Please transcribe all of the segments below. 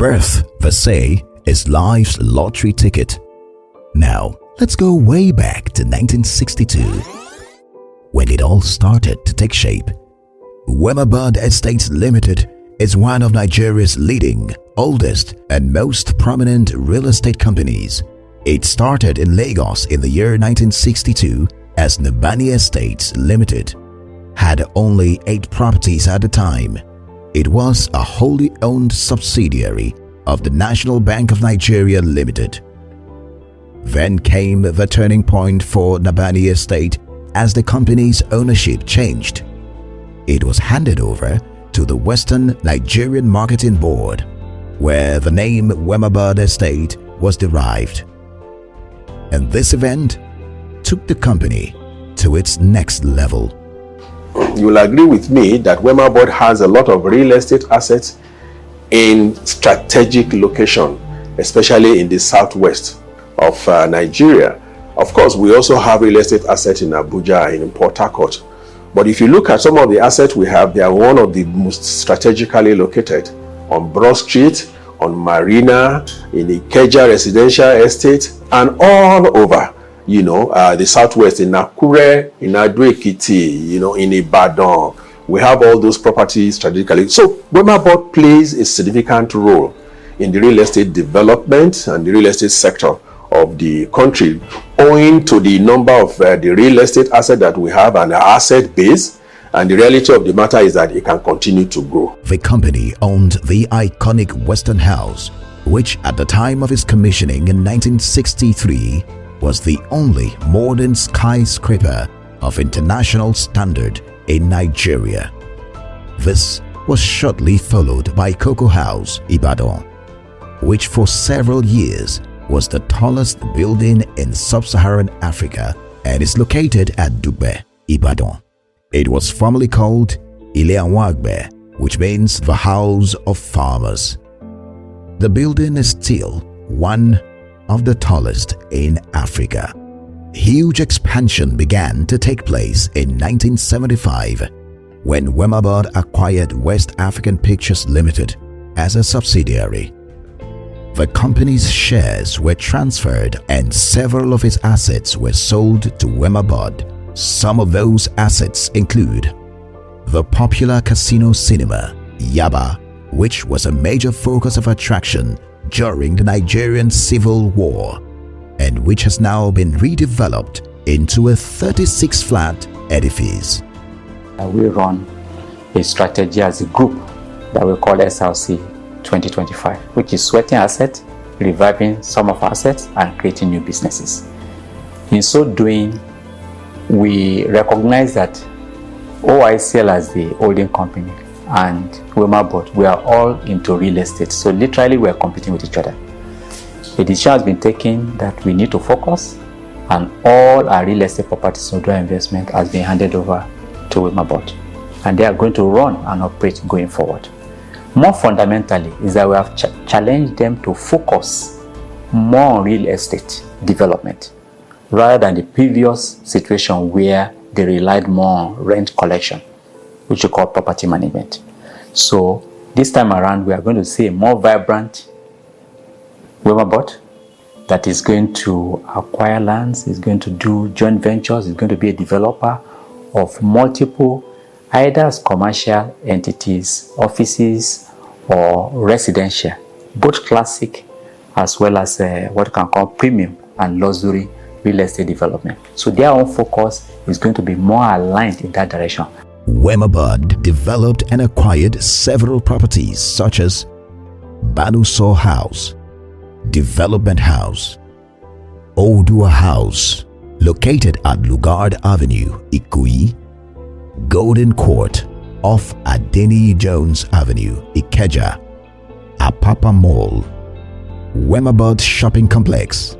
birth, they say, is life's lottery ticket. Now, let's go way back to 1962, when it all started to take shape. Wemabod Estates Limited is one of Nigeria's leading, oldest, and most prominent real estate companies. It started in Lagos in the year 1962 as Nabani Estates Limited. Had only 8 properties at the time. It was a wholly owned subsidiary of the National Bank of Nigeria Limited. Then came the turning point for Nabani Estate as the company's ownership changed. It was handed over to the Western Nigerian Marketing Board, where the name Wemabod Estate was derived. And this event took the company to its next level. You will agree with me that Wemabod has a lot of real estate assets in strategic location, especially in the southwest of Nigeria. Of course, we also have real estate assets in Abuja and in Port Harcourt. But if you look at some of the assets we have, they are one of the most strategically located on Broad Street, on Marina, in the Ikeja Residential Estate, and all over, the southwest, in Akure, in Ado-Ekiti, in Ibadan. We have all those properties strategically. So Wemabod plays a significant role in the real estate development and the real estate sector of the country, owing to the number of the real estate assets that we have and our asset base. And the reality of the matter is that it can continue to grow. The company owned the iconic Western House, which at the time of its commissioning in 1963 was the only modern skyscraper of international standard in Nigeria. This was shortly followed by Cocoa House, Ibadan, which for several years was the tallest building in sub-Saharan Africa and is located at Dugbe, Ibadan. It was formerly called Ile Awon Agbe, which means the House of Farmers. The building is still one of the tallest in Africa. Huge expansion began to take place in 1975 when Wemabod acquired West African Pictures Limited as a subsidiary. The company's shares were transferred and several of its assets were sold to Wemabod. Some of those assets include the popular casino cinema, Yaba, which was a major focus of attraction during the Nigerian Civil War and which has now been redeveloped into a 36-flat edifice. We run a strategy as a group that we call SLC 2025, which is sweating assets, reviving some of our assets, and creating new businesses. In so doing, we recognize that OICL as the holding company and Wemabod, we are all into real estate. So literally we are competing with each other. A decision has been taken that we need to focus, and all our real estate properties under investment has been handed over to Wemabod, and they are going to run and operate going forward. More fundamentally is that we have challenged them to focus more on real estate development rather than the previous situation where they relied more on rent collection, which we call property management. So this time around, we are going to see a more vibrant Wemabod that is going to acquire lands, is going to do joint ventures, is going to be a developer of multiple, either as commercial entities, offices, or residential, both classic as well as what you can call premium and luxury real estate development. So their own focus is going to be more aligned in that direction. Wemabod developed and acquired several properties such as Banuso House, Development House, Odua House, located at Lugard Avenue, Ikoyi, Golden Court, off Adeni Jones Avenue, Ikeja, Apapa Mall, Wemabod Shopping Complex,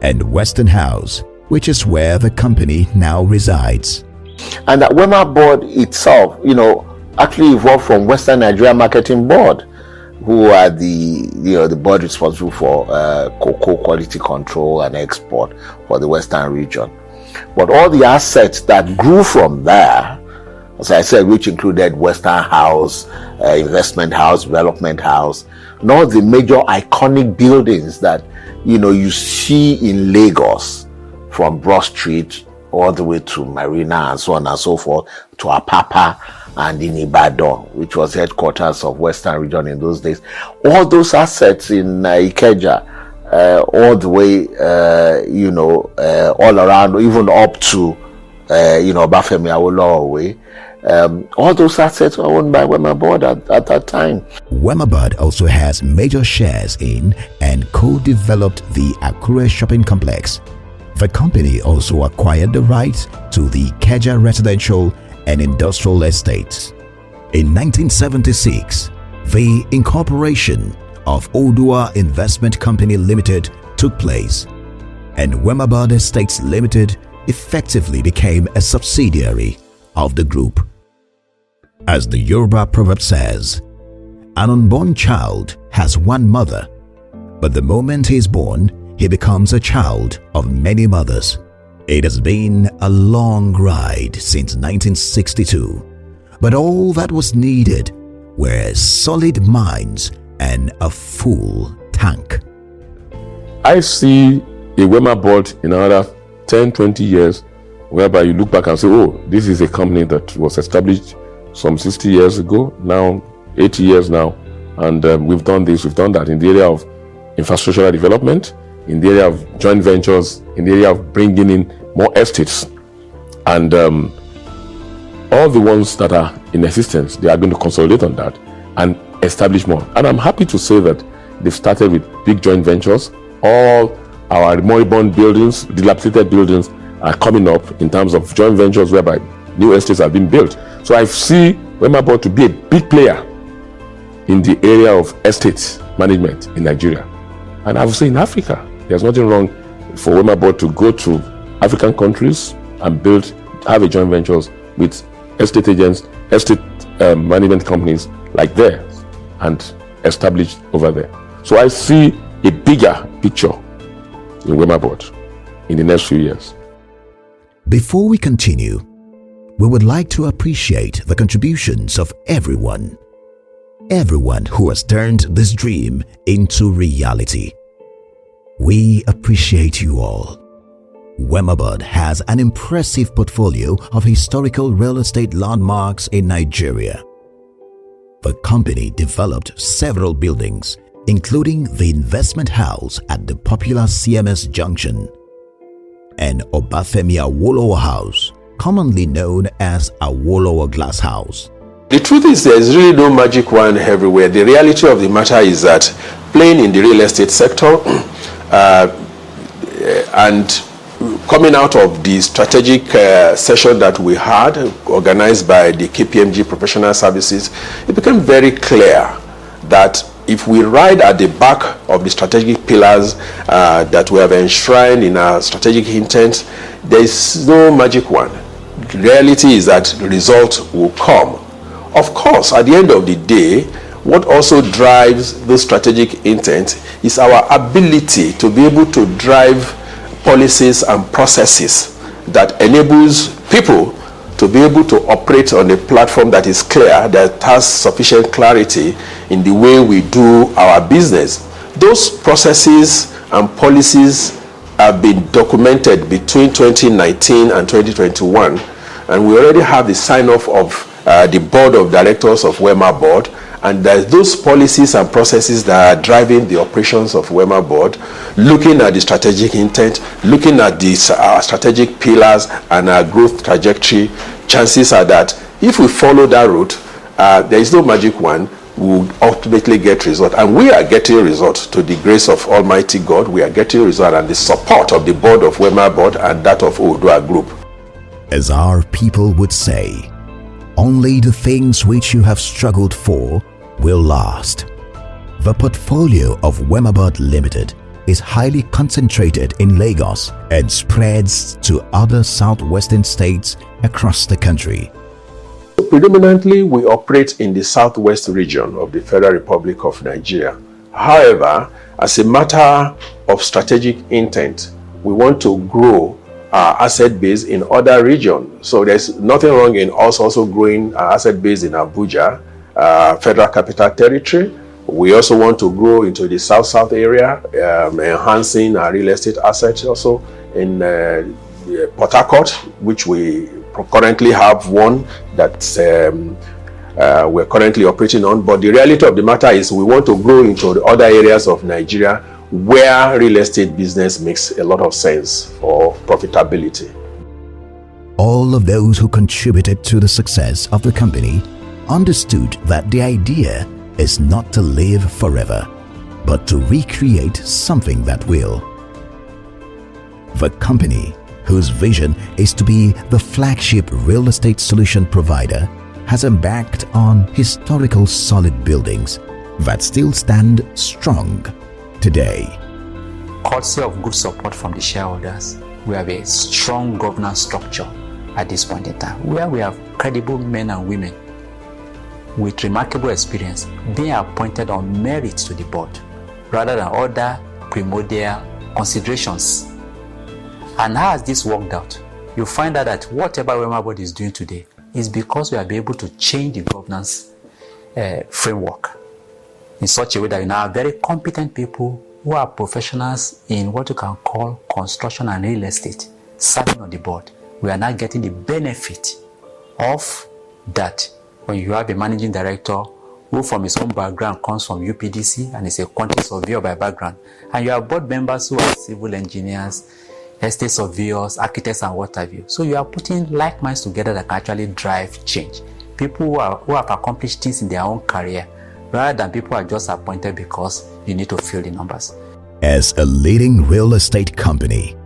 and Western House, which is where the company now resides. And that Wemabod itself, actually evolved from Western Nigeria Marketing Board, who are the board responsible for cocoa quality control and export for the Western region. But all the assets that grew from there, as I said, which included Western House, Investment House, Development House, and all the major iconic buildings that you see in Lagos, from Broad Street all the way to Marina and so on and so forth, to Apapa and in Ibadan, which was headquarters of Western Region in those days. All those assets in Ikeja, all the way, all around, even up to, Obafemi Awolowo way. All those assets were owned by Wemabod at that time. Wemabod also has major shares in and co-developed the Akure shopping complex. The company also acquired the rights to the Ikeja residential and industrial estates. In 1976, the incorporation of Odua Investment Company Limited took place, and Wemabod Estates Limited effectively became a subsidiary of the group. As the Yoruba proverb says, an unborn child has one mother, but the moment he is born, he becomes a child of many mothers. It has been a long ride since 1962, but all that was needed were solid minds and a full tank. I see a Wemabod in another 10, 20 years, whereby you look back and say, oh, this is a company that was established some 60 years ago, now 80 years now, and we've done this, we've done that in the area of infrastructural development, in the area of joint ventures, in the area of bringing in more estates, and all the ones that are in existence, they are going to consolidate on that and establish more. And I'm happy to say that they've started with big joint ventures. All our moribund buildings, dilapidated buildings, are coming up in terms of joint ventures whereby new estates are being built. So I see Wemabod to be a big player in the area of estate management in Nigeria. And I would say in Africa, there's nothing wrong for Wemabod to go to African countries and have a joint ventures with estate agents, estate management companies like theirs, and establish over there. So I see a bigger picture in Wemabod in the next few years. Before we continue, we would like to appreciate the contributions of everyone who has turned this dream into reality. We appreciate you all. Wemabod has an impressive portfolio of historical real estate landmarks in Nigeria. The company developed several buildings, including the Investment House at the popular CMS Junction and Obafemi Awolowo House, commonly known as Awolowo Glass House. The truth is, there's really no magic wand everywhere. The reality of the matter is that playing in the real estate sector and coming out of the strategic session that we had organized by the KPMG Professional Services, it became very clear that if we ride at the back of the strategic pillars that we have enshrined in our strategic intent, there is no magic wand. The reality is that the result will come. Of course, at the end of the day, what also drives the strategic intent is our ability to be able to drive policies and processes that enables people to be able to operate on a platform that is clear, that has sufficient clarity in the way we do our business. Those processes and policies have been documented between 2019 and 2021, and we already have the sign-off of the board of directors of Wemabod, and those policies and processes that are driving the operations of Wemabod, looking at the strategic intent, looking at these strategic pillars and our growth trajectory. Chances are that if we follow that route, there is no magic wand. We will ultimately get results, and we are getting results to the grace of Almighty God. We are getting results and the support of the board of Wemabod and that of Odua Group. As our people would say, only the things which you have struggled for will last. The portfolio of Wemabod Limited is highly concentrated in Lagos and spreads to other southwestern states across the country. Predominantly, we operate in the southwest region of the Federal Republic of Nigeria. However, as a matter of strategic intent, we want to grow our asset base in other regions. So there's nothing wrong in us also growing our asset base in Abuja Federal Capital Territory. We also want to grow into the South area, enhancing our real estate assets also in Port Harcourt, which we currently have one that we're currently operating on. But the reality of the matter is we want to grow into the other areas of Nigeria where real estate business makes a lot of sense for profitability. All of those who contributed to the success of the company understood that the idea is not to live forever, but to recreate something that will. The company, whose vision is to be the flagship real estate solution provider, has embarked on historical solid buildings that still stand strong today. Courtesy of good support from the shareholders, we have a strong governance structure at this point in time, where we have credible men and women with remarkable experience being appointed on merit to the board rather than other primordial considerations. And how has this worked out? You find out that whatever Wemabod is doing today is because we have been able to change the governance framework in such a way that we now have very competent people who are professionals in what you can call construction and real estate serving on the board. We are now getting the benefit of that. When you have a managing director who from his own background comes from UPDC and is a quantity surveyor by background, and you have board members who are civil engineers, estate surveyors, architects, and what have you. So you are putting like minds together that can actually drive change. People who have accomplished things in their own career, rather than people who are just appointed because you need to fill the numbers. As a leading real estate company,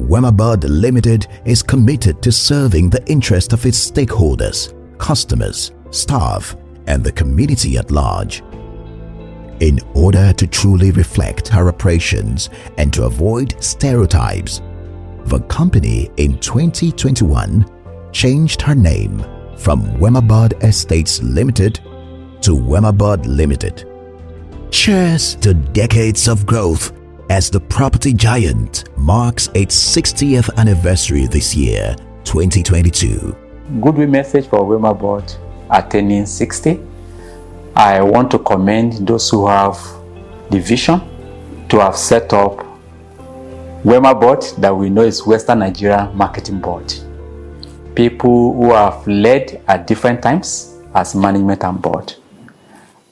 Wemabod Limited is committed to serving the interest of its stakeholders, customers, staff, and the community at large. In order to truly reflect our operations and to avoid stereotypes, the company in 2021 changed her name from Wemabod Estates Limited to Wemabod Limited. Cheers to decades of growth as the property giant marks its 60th anniversary this year, 2022. Goodwill message for Wemabod attaining 60. I want to commend those who have the vision to have set up Wemabod, that we know is Western Nigeria Marketing Board. People who have led at different times as management and board.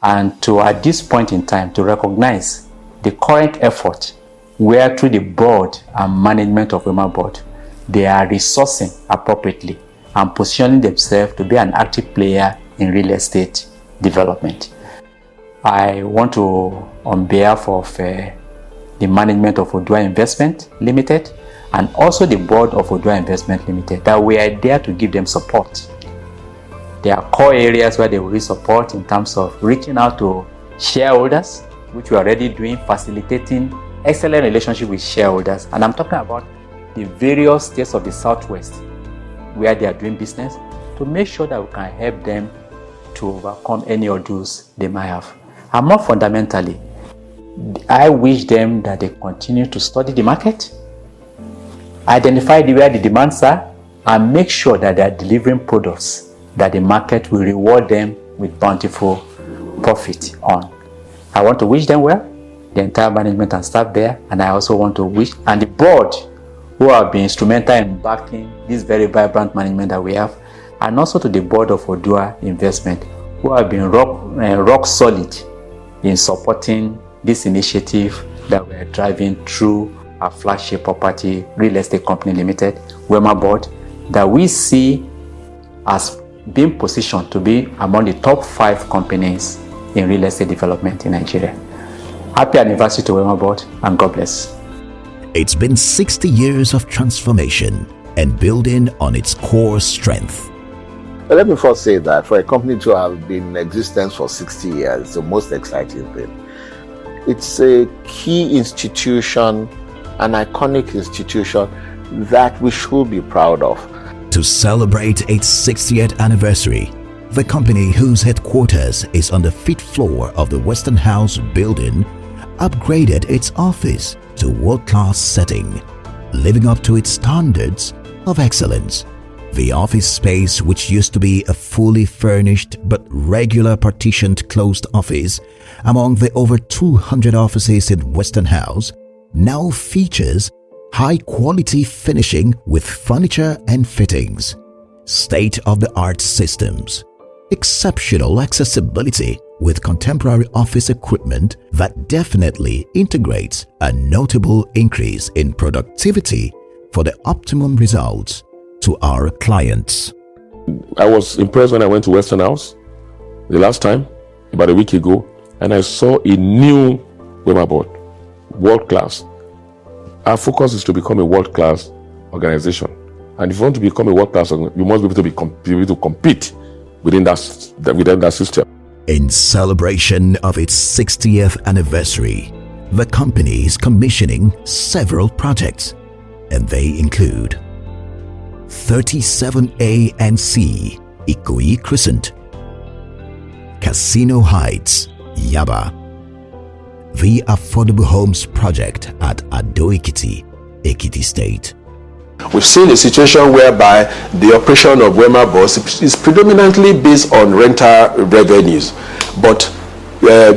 And to, at this point in time, to recognize the current effort where through the board and management of Wemabod, they are resourcing appropriately and positioning themselves to be an active player in real estate development. I want to, on behalf of the management of Odua Investment Limited and also the board of Odua Investment Limited, that we are there to give them support. There are core areas where they will need support in terms of reaching out to shareholders, which we are already doing, facilitating excellent relationship with shareholders. And I'm talking about the various states of the Southwest where they are doing business, to make sure that we can help them to overcome any odds they might have. And more fundamentally, I wish them that they continue to study the market, identify where the demands are, and make sure that they are delivering products that the market will reward them with bountiful profit on. I want to wish them well, the entire management and staff there, and I also want to wish, and the board who have been instrumental in backing this very vibrant management that we have, and also to the board of Odua Investment, who have been rock solid in supporting this initiative that we are driving through our flagship property real estate company limited, Wemabod, that we see as being positioned to be among the top 5 companies in real estate development in Nigeria. Happy anniversary to Wemabod, and God bless. It's been 60 years of transformation and building on its core strength. But let me first say that for a company to have been in existence for 60 years, it's the most exciting thing. It's a key institution, an iconic institution that we should be proud of. To celebrate its 60th anniversary, the company, whose headquarters is on the 5th floor of the Western House building, upgraded its office to world-class setting, living up to its standards of excellence. The office space, which used to be a fully furnished but regular partitioned closed office among the over 200 offices in Western House, now features high-quality finishing with furniture and fittings, state-of-the-art systems, exceptional accessibility with contemporary office equipment that definitely integrates a notable increase in productivity for the optimum results to our clients. I was impressed when I went to Western House the last time, about a week ago, and I saw a new Wemabod, world-class. Our focus is to become a world-class organization. And if you want to become a world-class organization, you must be able to compete within that system. In celebration of its 60th anniversary, the company is commissioning several projects, and they include 37A and C, Ikoyi Crescent, Casino Heights, Yaba, the Affordable Homes Project at Ado-Ekiti, Ekiti State. We've seen a situation whereby the operation of Wemabod is predominantly based on rental revenues. But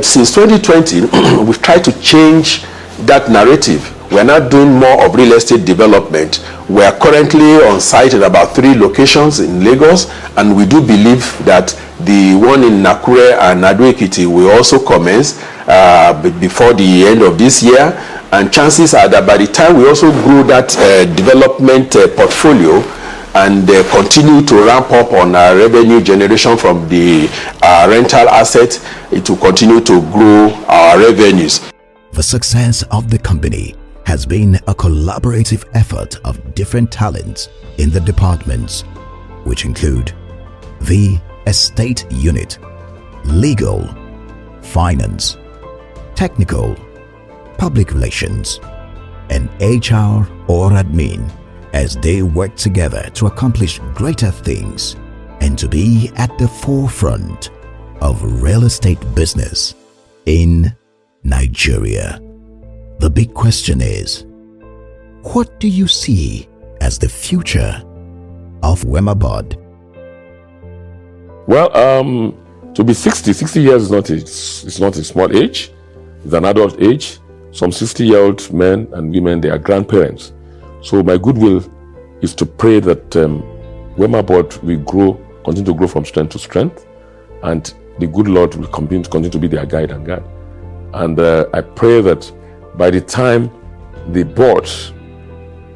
since 2020, we've tried to change that narrative. We're now doing more of real estate development. We are currently on site at about 3 locations in Lagos, and we do believe that the one in Nakure and Ado-Ekiti will also commence before the end of this year. And chances are that by the time we also grow that development portfolio and continue to ramp up on our revenue generation from the rental assets, it will continue to grow our revenues. The success of the company has been a collaborative effort of different talents in the departments, which include the estate unit, legal, finance, technical, public relations, and HR or admin, as they work together to accomplish greater things and to be at the forefront of real estate business in Nigeria. The big question is, what do you see as the future of Wemabod? Well, to be 60 years is not a small age. It's an adult age. Some 60-year-old men and women, they are grandparents. So my goodwill is to pray that Wemabod will continue to grow from strength to strength, and the good Lord will continue to be their guide and guide. And I pray that by the time the board,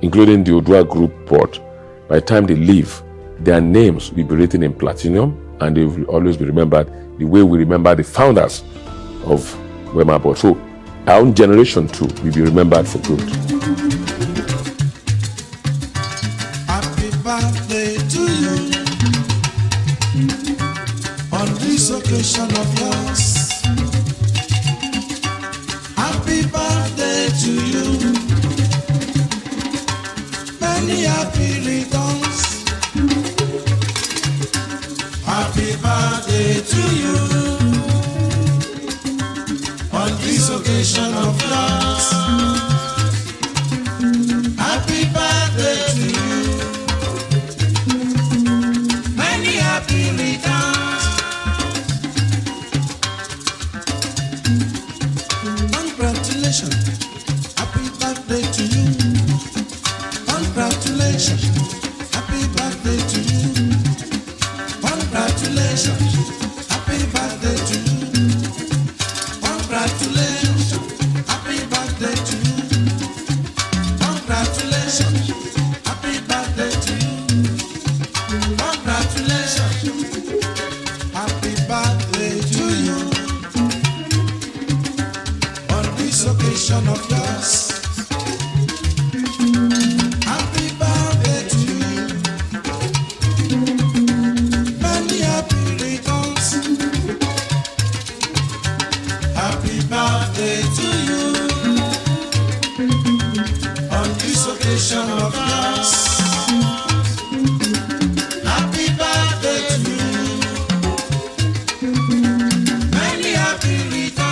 including the Odua Group board, by the time they leave, their names will be written in platinum, and they will always be remembered the way we remember the founders of Wemabod. So our own generation too will be remembered for good. Happy birthday to you on this occasion of yours. Happy birthday to you. Many happy returns. Happy birthday to you on this occasion of yours. Happy birthday to you. Many happy returns. Congratulations. Happy birthday to you. Congratulations. Happy birthday to you. Congratulations. Happy birthday to you. Congratulations. Happy birthday to you. Congratulations. Happy birthday to you. Congratulations. Happy birthday to you on this occasion of yours. Happy birthday to you. Many happy returns. Happy birthday to you on this occasion of yours. Happy birthday to you. Many happy returns.